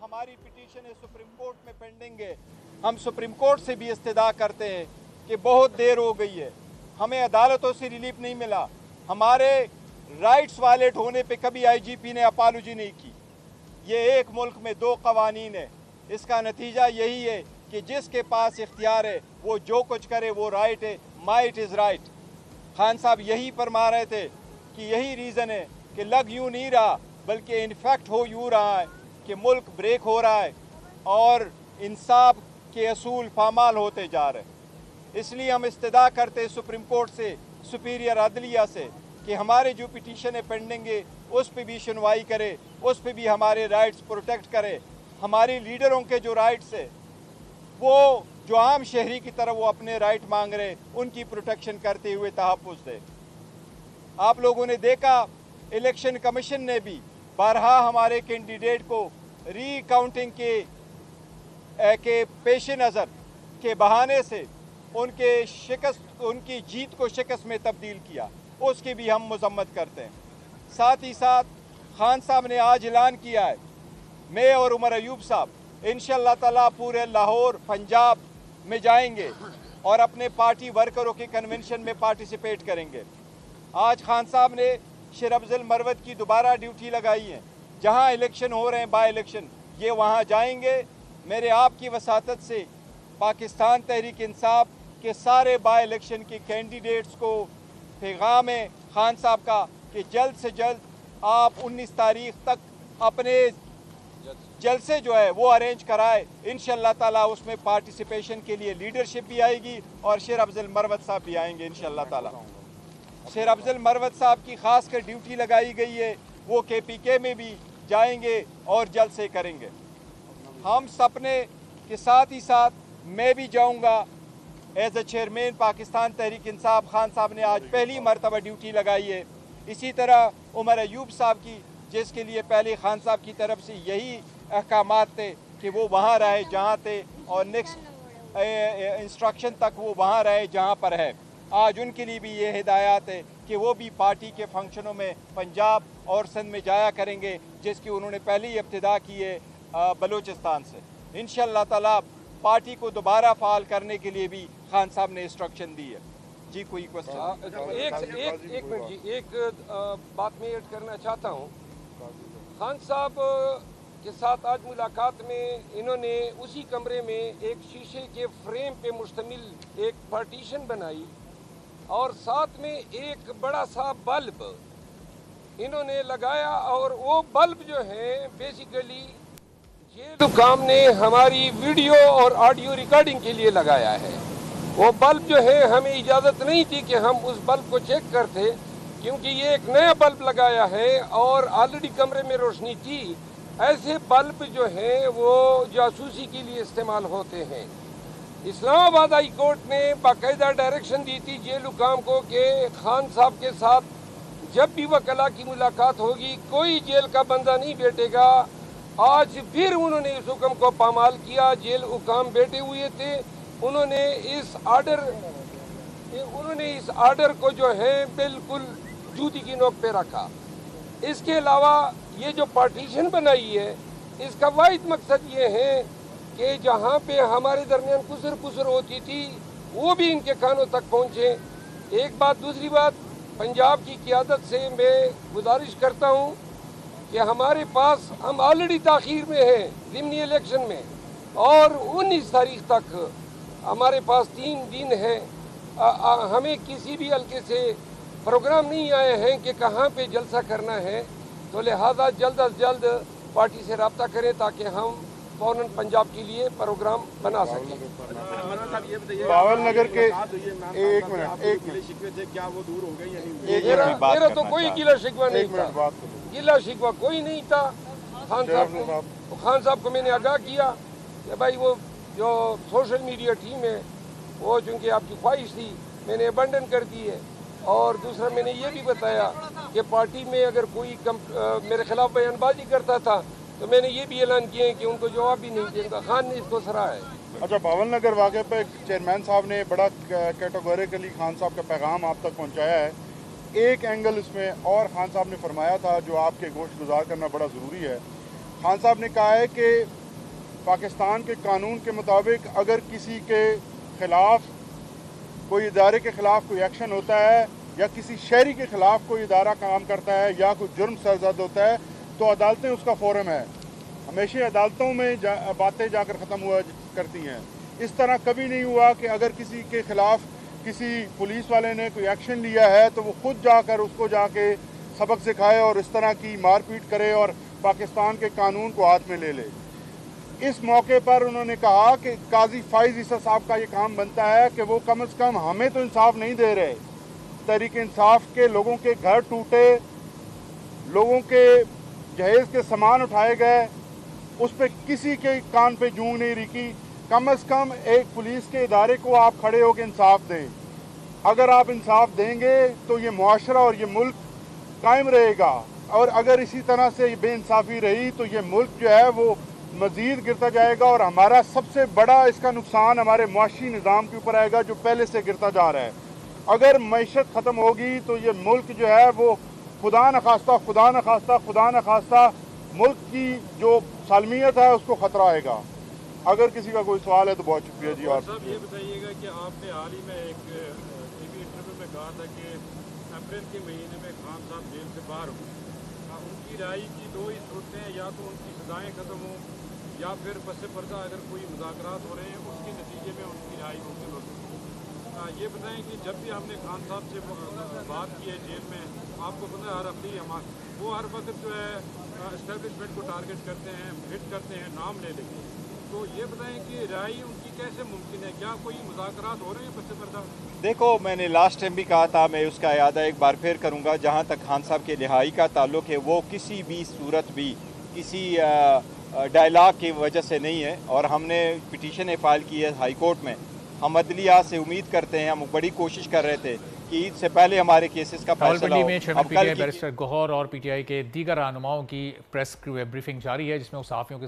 हमारी petition supreme court में pending है। हम सुप्रीम कोर्ट से भी इस्तदा करते हैं कि बहुत देर हो गई है, हमें अदालतों से रिलीफ नहीं मिला, हमारे राइट्स वायलेट होने पे कभी आईजीपी ने अपॉलॉजी नहीं की। ये एक मुल्क में दो कवानीन है, इसका नतीजा यही है कि जिसके पास इख्तियार है वो जो कुछ करे वो राइट है, माइट इज़ राइट। खान साहब यही फरमा रहे थे कि यही रीज़न है कि लग यूँ नहीं रहा बल्कि इनफैक्ट हो यूँ रहा है कि मुल्क ब्रेक हो रहा है और इंसाफ के असूल पामाल होते जा रहे हैं। इसलिए हम इस्तदा करते सुप्रीम कोर्ट से, सुपीरियर अदलिया से कि हमारे जो पिटीशन है पेंडिंग है उस पर भी सुनवाई करे, उस पर भी हमारे राइट्स प्रोटेक्ट करे। हमारे लीडरों के जो राइट्स है वो जो आम शहरी की तरह वो अपने राइट मांग रहे उनकी प्रोटेक्शन करते हुए तहफ़्फ़ुज़ दे। आप लोगों ने देखा इलेक्शन कमीशन ने भी बारहा हमारे कैंडिडेट को रीकाउंटिंग के पेश नज़र के बहाने से उनकी जीत को शिकस्त में तब्दील किया, उसकी भी हम मजम्मत करते हैं। साथ ही साथ खान साहब ने आज ऐलान किया है, मैं और उमर अयूब साहब इंशाअल्लाह ताला पूरे लाहौर पंजाब में जाएंगे और अपने पार्टी वर्करों के कन्वेंशन में पार्टिसिपेट करेंगे। आज खान साहब ने शेर अफजल मरवत की दोबारा ड्यूटी लगाई है, जहां इलेक्शन हो रहे हैं बाई इलेक्शन, ये वहां जाएंगे। मेरे आपकी वसातत से पाकिस्तान तहरीक इंसाफ के सारे बाई इलेक्शन के कैंडिडेट्स को पैगाम है खान साहब का कि जल्द से जल्द आप 19 तारीख तक अपने जलसे जो है वो अरेंज कराए। इंशाअल्लाह ताला उसमें पार्टिसिपेशन के लिए लीडरशिप भी आएगी और शेर अफजल मरवत साहब भी आएंगे इंशाअल्लाह ताला। शेर अफजल मरवत साहब की खास कर ड्यूटी लगाई गई है, वो KPK में भी जाएंगे और जलसे करेंगे। हम सपने के साथ ही साथ मैं भी जाऊंगा as a chairman Pakistan Tehreek Insaf. Khan साहब ने आज पहली मरतबा ड्यूटी लगाई है। इसी तरह उमर अयूब साहब की, जिसके लिए पहले खान साहब की तरफ से यही अहकामात थे कि वो वहाँ रहे जहाँ थे और नेक्स्ट इंस्ट्रक्शन तक वो वहाँ रहे जहाँ पर है। आज उनके लिए भी ये हिदायत है कि वो भी पार्टी के फंक्शनों में पंजाब और सिंध में जाया करेंगे, जिसकी उन्होंने पहले ही इब्तिदा की है बलूचिस्तान से। इंशाअल्लाह ताला पार्टी को दोबारा फाल करने के लिए भी खान साहब ने इंस्ट्रक्शन दी है। जी कोई क्वेश्चन? एक मिनट जी, एक बात मैं ऐड करना चाहता हूँ। खान साहब के साथ आज मुलाकात में इन्होंने उसी कमरे में एक शीशे के फ्रेम पे मुश्तमिल एक पार्टीशन बनाई और साथ में एक बड़ा सा बल्ब इन्होंने लगाया और वो बल्ब जो है बेसिकली जेल हुकाम ने हमारी वीडियो और ऑडियो रिकॉर्डिंग के लिए लगाया है। वो बल्ब जो है हमें इजाज़त नहीं थी कि हम उस बल्ब को चेक करते, क्योंकि ये एक नया बल्ब लगाया है और ऑलरेडी कमरे में रोशनी थी। ऐसे बल्ब जो हैं वो जासूसी के लिए इस्तेमाल होते हैं। इस्लामाबाद हाई कोर्ट ने बाकायदा डायरेक्शन दी थी जेल हुकाम को कि खान साहब के साथ जब भी वकला की मुलाकात होगी कोई जेल का बंदा नहीं बैठेगा। आज फिर उन्होंने इस हुक्म को पामाल किया। जेल हुकाम बैठे हुए थे, उन्होंने इस आर्डर को जो है बिल्कुल जूती की नोक पे रखा। इसके अलावा ये जो पार्टीशन बनाई है इसका वाहिद मकसद ये है कि जहाँ पे हमारे दरमियान कुसर होती थी वो भी इनके कानों तक पहुँचे। एक बात। दूसरी बात, पंजाब की क़ियादत से मैं गुजारिश करता हूँ कि हमारे पास हम ऑलरेडी ताख़ीर में हैं ज़िमनी इलेक्शन में और 19 तारीख तक हमारे पास 3 दिन है। हमें किसी भी हल्के से प्रोग्राम नहीं आए हैं कि कहाँ पे जलसा करना है, तो लिहाजा जल्द अज जल्द पार्टी से रब्ता करें ताकि हम फौरन पंजाब के लिए प्रोग्राम बना सकें। बावल नगर के एक मिनट क्या वो दूर हो गई या नहीं? मेरा तो कोई गिला शिकवा नहीं था, गिला शिकवा कोई नहीं था। खान साहब को मैंने आगाह किया कि भाई वो जो सोशल मीडिया टीम है वो चूँकि आपकी ख्वाहिश थी मैंने अबंडन कर दी है। और दूसरा मैंने ये भी बताया कि पार्टी में अगर कोई मेरे खिलाफ बयानबाजी करता था तो मैंने ये भी ऐलान किया है कि उनको जवाब भी नहीं देगा। खान ने इसको सराहा है। अच्छा, बावल नगर वाक़े पे चेयरमैन साहब ने बड़ा कैटेगोरिकली खान साहब का पैगाम आप तक पहुंचाया है। एक एंगल इसमें और खान साहब ने फरमाया था जो आपके गोश्त गुजार करना बड़ा ज़रूरी है। खान साहब ने कहा है कि पाकिस्तान के कानून के मुताबिक अगर किसी के ख़िलाफ़ कोई इदारे के ख़िलाफ़ कोई एक्शन होता है या किसी शहरी के ख़िलाफ़ कोई इदारा काम करता है या कोई जुर्म सरजद होता है तो अदालतें उसका फोरम है। हमेशा अदालतों में बातें जाकर ख़त्म हुआ करती हैं। इस तरह कभी नहीं हुआ कि अगर किसी के ख़िलाफ़ किसी पुलिस वाले ने कोई एक्शन लिया है तो वो खुद जाकर उसको जाके सबक सिखाए और इस तरह की मारपीट करे और पाकिस्तान के कानून को हाथ में ले ले। इस मौके पर उन्होंने कहा कि काजी फाइज ईसा साहब का ये काम बनता है कि वो कम से कम हमें तो इंसाफ नहीं दे रहे। तहरीक इंसाफ के लोगों के घर टूटे, लोगों के जहेज के सामान उठाए गए, उस पर किसी के कान पे जूं नहीं रुकी। कम से कम एक पुलिस के इदारे को आप खड़े हो के इंसाफ दें। अगर आप इंसाफ देंगे तो ये मुआशरा और ये मुल्क कायम रहेगा, और अगर इसी तरह से बेइंसाफ़ी रही तो ये मुल्क जो है वो मज़ीद गिरता जाएगा और हमारा सबसे बड़ा इसका नुकसान हमारे मुआशी निज़ाम के ऊपर आएगा जो पहले से गिरता जा रहा है। अगर मईशत ख़त्म होगी तो ये मुल्क जो है वो खुदा न खास्ता मुल्क की जो सालमियत है उसको ख़तरा आएगा। अगर किसी का कोई सवाल है तो बहुत शुक्रिया जी। और साहब ये बताइएगा कि आपने हाल ही में एक टीवी इंटरव्यू में कहा था कि अप्रैल के महीने में खान साहब जेल से बाहर हों। उनकी रिहाई की दो ही सूरतें हैं, या तो उनकी सजाएँ ख़त्म हों या फिर पस पर्दा अगर कोई मुज़ाकरात हो रहे हैं उसके नतीजे में उनकी रिहाई मुमकिन हो सकती है। ये बताएं कि जब भी हमने खान साहब से बात की है जेल में, आपको पता है हर हफ्ते वो हर वक्त जो है इस्टेब्लिशमेंट को टारगेट करते हैं, हिट करते हैं, नाम ले लेंगे। तो ये बताएं कि रिहाई उनकी कैसे मुमकिन है? क्या कोई मुज़ाकरात हो रहे हैं पस पर्दा? देखो, मैंने लास्ट टाइम भी कहा था, मैं उसका इयादा एक बार फिर करूँगा। जहाँ तक खान साहब के रिहाई का ताल्लुक़ है वो किसी भी सूरत भी किसी डायलॉग की वजह से नहीं है, और हमने पिटीशन फाइल की है हाई कोर्ट में। हम अदलिया से उम्मीद करते हैं, हम बड़ी कोशिश कर रहे थे कि ईद से पहले हमारे केसेस का फैसला हो। में चेयरमैन पीटीआई बैरिस्टर गौहर और पीटीआई के दीगर रहनुमाओं की प्रेस ब्रीफिंग जारी है जिसमें वो सहाफ़ियों के